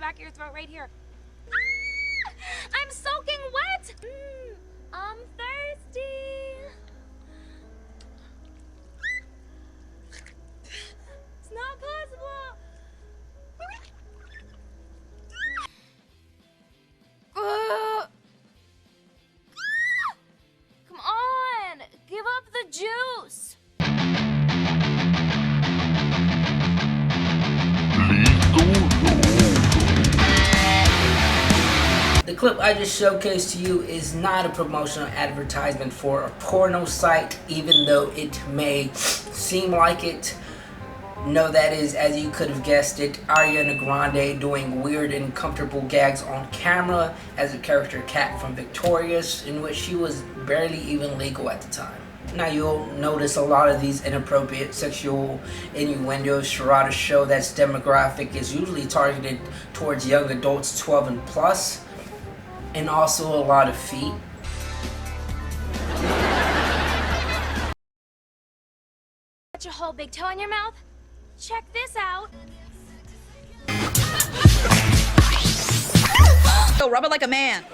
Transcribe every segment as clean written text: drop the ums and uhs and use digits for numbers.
back of your throat right here. Ah! I'm soaking wet! I'm thirsty. It's not possible. Come on, give up the juice. The clip I just showcased to you is not a promotional advertisement for a porno site, even though it may seem like it. No, that is, as you could have guessed it, Ariana Grande doing weird and uncomfortable gags on camera as a character Kat from Victorious, in which she was barely even legal at the time. Now you'll notice a lot of these inappropriate sexual innuendos throughout a show that's demographic is usually targeted towards young adults 12 and plus, and also a lot of feet. Put your whole big toe in your mouth. Check this out. Go rub it like a man.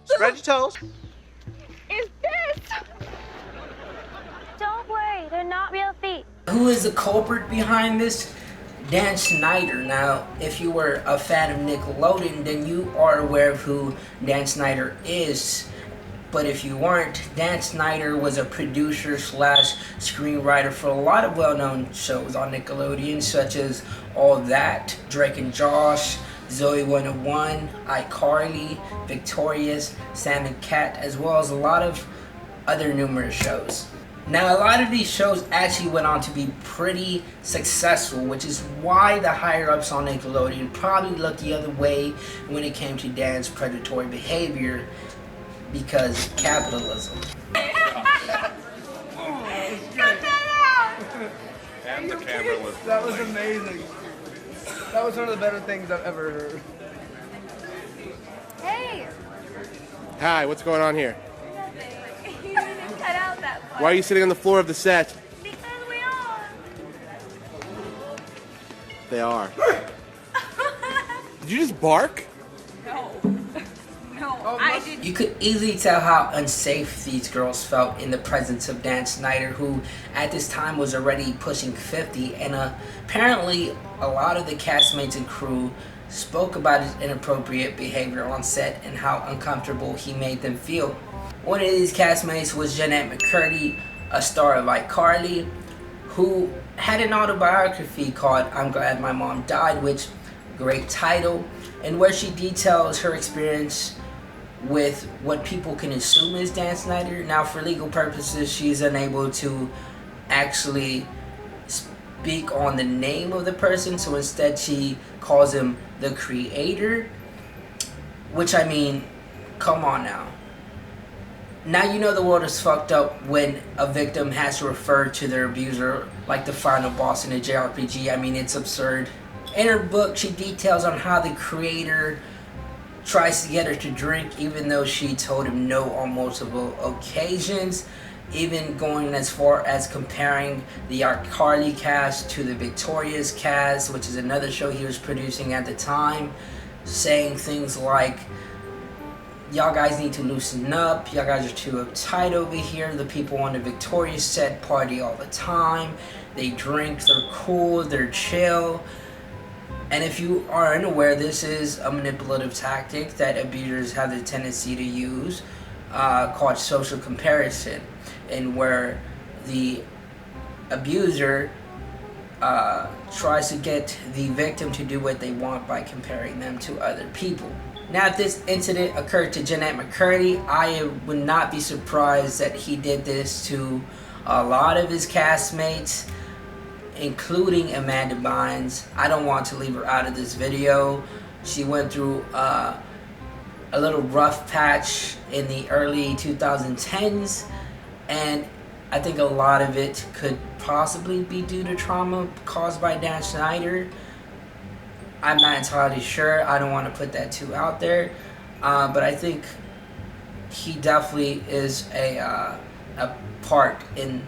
Spread your toes. Is this? Don't worry, they're not real feet. Who is the culprit behind this? Dan Schneider. Now, if you were a fan of Nickelodeon, then you are aware of who Dan Schneider is. But if you weren't, Dan Schneider was a producer slash screenwriter for a lot of well-known shows on Nickelodeon, such as All That, Drake and Josh, Zoe 101, iCarly, Victorious, Sam and Cat, as well as a lot of other numerous shows. Now, a lot of these shows actually went on to be pretty successful, which is why the higher-ups on Nickelodeon probably looked the other way when it came to Dan's predatory behavior, because capitalism. And the camera was... That was amazing. That was one of the better things I've ever heard. Hey! Hi, what's going on here? Nothing. You didn't cut out that part. Why are you sitting on the floor of the set? Because we are. They are. Did you just bark? No, I didn't. You could easily tell how unsafe these girls felt in the presence of Dan Schneider, who at this time was already pushing 50, and apparently a lot of the castmates and crew spoke about his inappropriate behavior on set and how uncomfortable he made them feel. One of these castmates was Jeanette McCurdy, a star of iCarly, who had an autobiography called I'm Glad My Mom Died, which great title, and where she details her experience with what people can assume is Dan Schneider. Now, for legal purposes, she's unable to actually speak on the name of the person, so instead she calls him the creator, which, I mean, come on now. Now you know the world is fucked up when a victim has to refer to their abuser like the final boss in a JRPG. I mean, it's absurd. In her book, she details on how the creator tries to get her to drink, even though she told him no on multiple occasions, even going as far as comparing the iCarly cast to the Victorious cast, which is another show he was producing at the time, saying things like, y'all guys need to loosen up, y'all guys are too uptight over here, the people on the Victorious set party all the time, they drink, they're cool, they're chill. And if you are unaware, this is a manipulative tactic that abusers have the tendency to use, called social comparison, and where the abuser tries to get the victim to do what they want by comparing them to other people. Now, if this incident occurred to Jeanette McCurdy, I would not be surprised that he did this to a lot of his castmates, including Amanda Bynes. I don't want to leave her out of this video. She went through a little rough patch in the early 2010s, and I think a lot of it could possibly be due to trauma caused by Dan Schneider. I'm not entirely sure. I don't want to put that too out there, but I think he definitely is a part in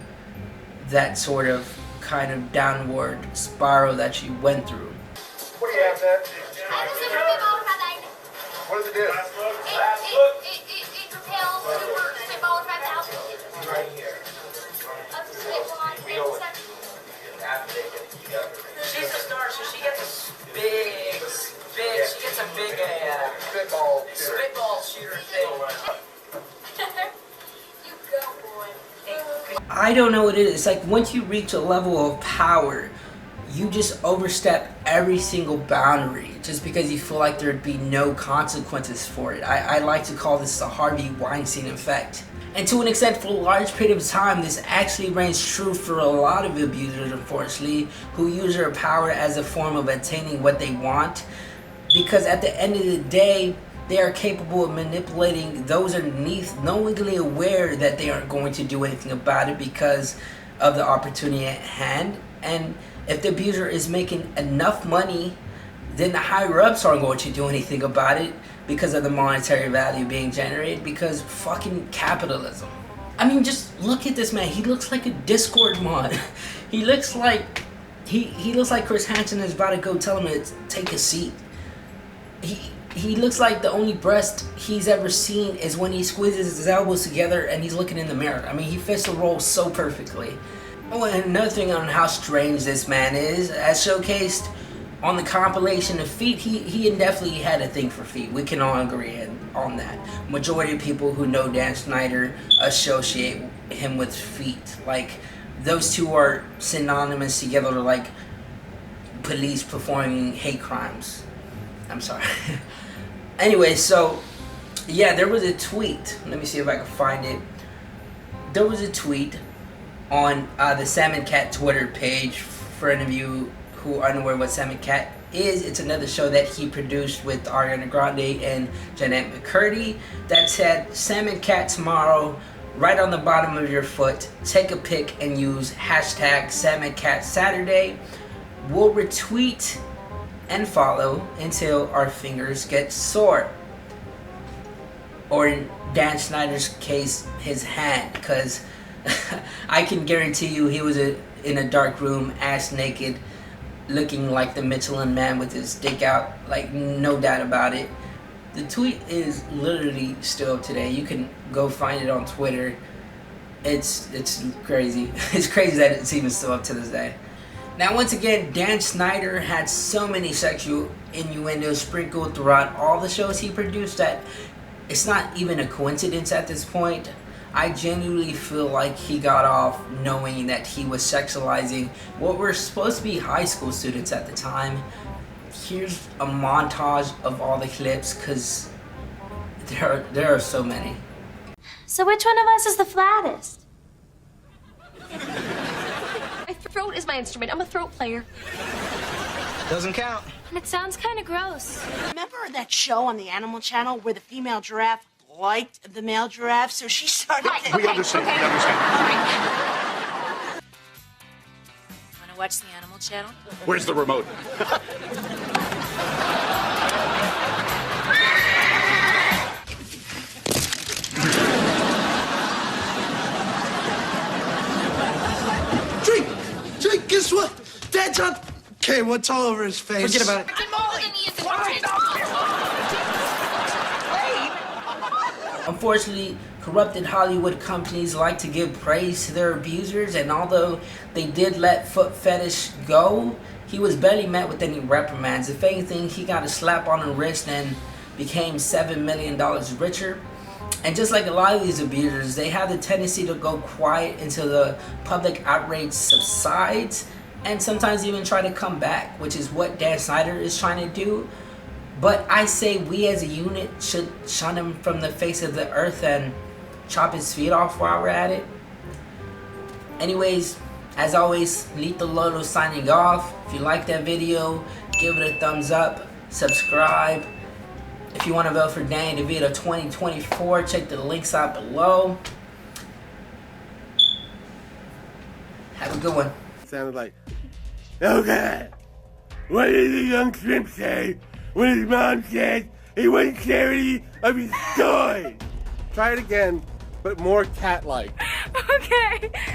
that sort of kind of downward spiral that she went through. What do you have, Dad? What does it do? It propels super spitball and 5,000. Right here. Up to spitball and She's a star, so she gets a big, she gets a big spitball shooter thing. You go, boy. I don't know what it is. It's like once you reach a level of power, you just overstep every single boundary just because you feel like there'd be no consequences for it. I like to call this the Harvey Weinstein effect. And to an extent, for a large period of time, this actually reigns true for a lot of abusers, unfortunately, who use their power as a form of attaining what they want. Because at the end of the day, they are capable of manipulating those underneath, knowingly aware that they aren't going to do anything about it because of the opportunity at hand. And if the abuser is making enough money, then the higher-ups aren't going to do anything about it because of the monetary value being generated, because fucking capitalism. I mean, just look at this man. He looks like a Discord mod. He looks like he looks like Chris Hansen is about to go tell him to take a seat. He looks like the only breast he's ever seen is when he squeezes his elbows together and he's looking in the mirror. I mean, he fits the role so perfectly. Oh, and another thing on how strange this man is, as showcased on the compilation of feet, he definitely had a thing for feet. We can all agree on that. Majority of people who know Dan Schneider associate him with feet. Like, those two are synonymous together, like police performing hate crimes. I'm sorry. Anyway, so, yeah, there was a tweet. Let me see if I can find it. There was a tweet on the Salmon Cat Twitter page. For any of you who are unaware what Salmon Cat is, it's another show that he produced with Ariana Grande and Jeanette McCurdy that said, Salmon Cat tomorrow, right on the bottom of your foot, take a pic and use hashtag Salmon Cat Saturday. We'll retweet and follow until our fingers get sore. Or in Dan Schneider's case, his hand, because I can guarantee you he was in a dark room, ass naked, looking like the Michelin Man with his dick out, like no doubt about it. The tweet is literally still up today. You can go find it on Twitter. It's crazy. It's crazy that it's even still up to this day. Now, once again, Dan Schneider had so many sexual innuendos sprinkled throughout all the shows he produced that it's not even a coincidence at this point. I genuinely feel like he got off knowing that he was sexualizing what were supposed to be high school students at the time. Here's a montage of all the clips, because there are so many. So which one of us is the flattest? My throat is my instrument. I'm a throat player. Doesn't count. And it sounds kind of gross. Remember that show on the Animal Channel where the female giraffe liked the male giraffe, so she started to... We understand. We understand. Want to watch the Animal Channel? Where's the remote? Jake, guess what? Dad's on... Okay, what's all over his face? Forget about it. Unfortunately, corrupted Hollywood companies like to give praise to their abusers, and although they did let Foot Fetish go, he was barely met with any reprimands. If anything, he got a slap on the wrist and became $7 million richer. And just like a lot of these abusers, they have the tendency to go quiet until the public outrage subsides, and sometimes even try to come back, which is what Dan Schneider is trying to do. But I say we as a unit should shun him from the face of the earth and chop his feet off while we're at it. Anyways, as always, Lethal Lolo signing off. If you like that video, give it a thumbs up, subscribe. If you want to vote for Danny DeVito 2024, check the links out below. Have a good one. Sounded like, okay, what did the young shrimp say when his mom said he wasn't charity of his toys? Try it again, but more cat-like. Okay.